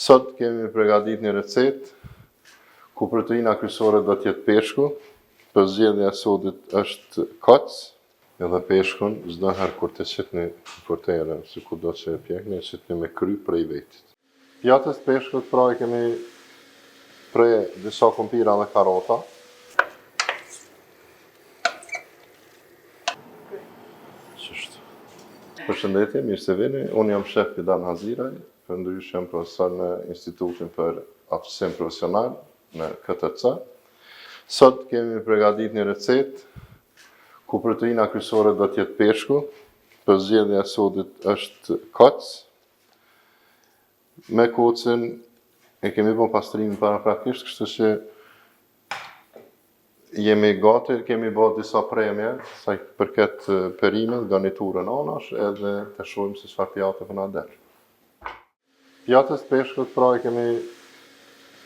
Sot kemi përgatit një recet ku proteina kryesore do t'jetë peshku, për zgjedhja e sotit është kac, edhe peshkun çdo herë kur të qitni portere, si kudo që e pjekni, e qitni me kry prej vetit. Pjatës peshkut pra i kemi prej disa kumpira dhe karota. Përshëndetje, mirë se vini. Unë jam shef Fidan Haziraj, përndryshe jam profesor në Institutin për Aftësim Profesional në KTC. Sot kemi përgatit një recet ku proteina kryesore do t'jetë peshku, për zgjedhja e sotit është kac. Me kocën e kemi bën pastrimin paraprakisht, kështu që jemi gati, kemi bërë disa premje, sa i përket perimet, garniturën anash, edhe të shohim se çfarë pjate për na del. Pjatës peshkut pra i kemi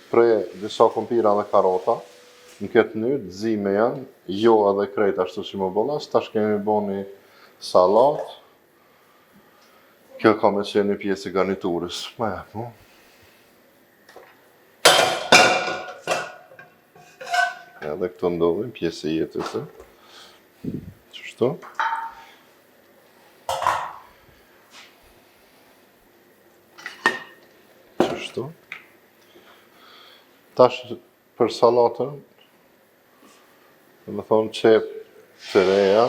prej disa kumpira dhe karota, në këtë mënyrë zime janë, jo edhe krejt ashtu si më bollas, tash kemi bën një sallat. Kjo ka me qenë një pjesë e garniturës. Ma jep, mo. Edhe këto ndodhin pjesë e jetës. Qështu? Qështu? Tash për salatën, me thonë qep të reja,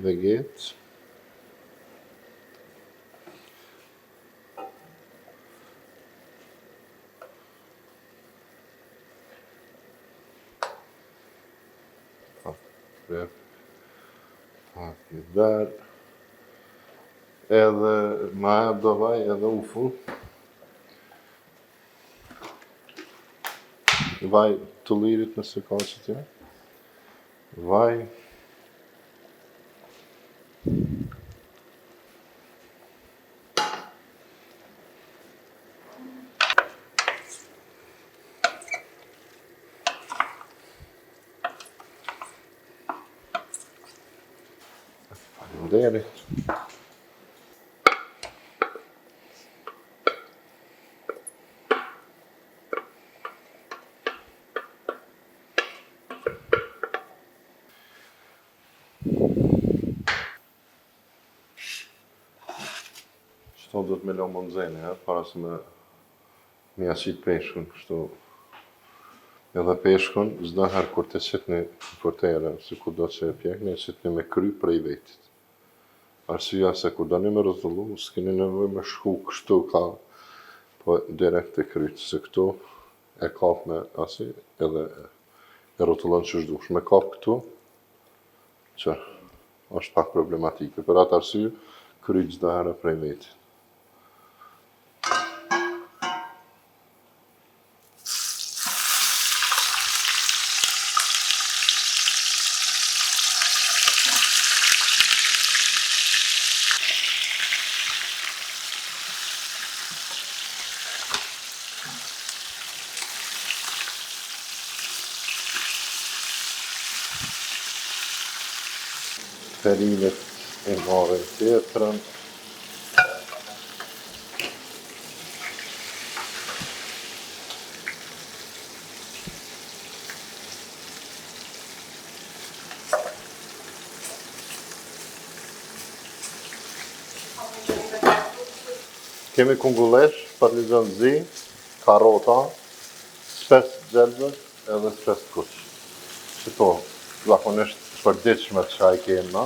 veget, biber, edhe ma e do vaj edhe ufull, vaj të lirit nëse ka që tja, vaj, faleminderit. Qëto do të me lo më nëzene, para se me ashit peshkun, kështu. Edhe peshkun, çdo herë kur të qitni portere, si kudo që e pjekni, e qitni me kry prej vetit. Arsyeja se kur doni me rrotullu, s'keni nevojë me shku kështu ka, po direkt e kryt, se këtu e kap me asi, edhe e rrotullon që shdush. Me kap këtu, që është pak problematike. Për atë arsye, kryt çdo herë prej vetit. Perimet e marrin tjetrën. Kemi kungullesh, parmizan zi, karota, spes gjelbër edhe spes kuq. Qëto, zakonisht përditshme të çaj kemë na.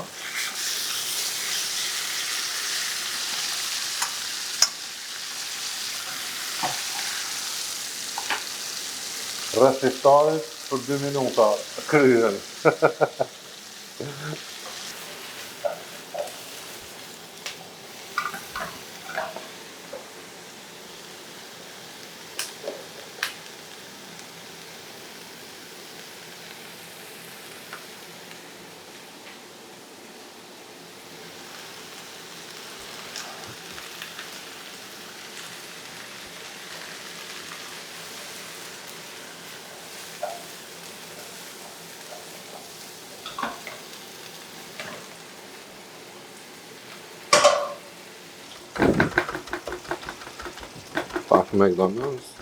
Rreth iftarit për 2 minuta kryen. McDonald's.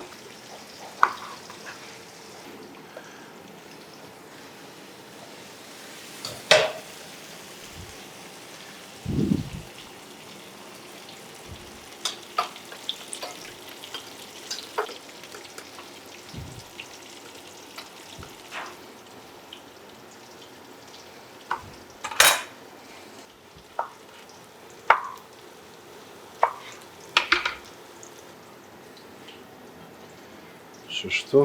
Kështu,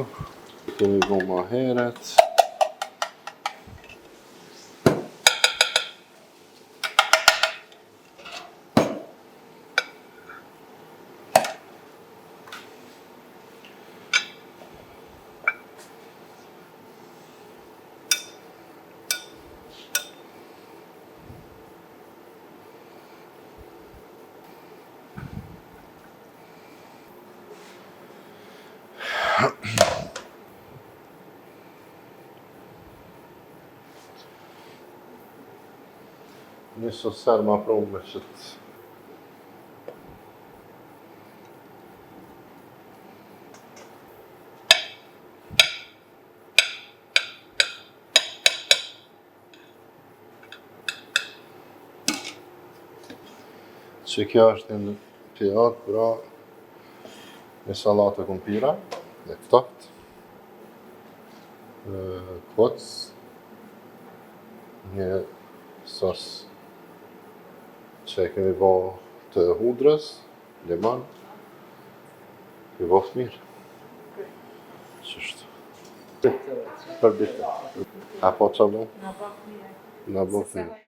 kemi bo ma heret. Një sosar ma prumë me qëtë. Që kjo është një pjat, pra një salatë kumpira, dhe këtaft, koc, një sos që e kemi bo të hudrës, limon, i boft mirë. Qështu. Përbite. Apo që bu? Në boft mirë.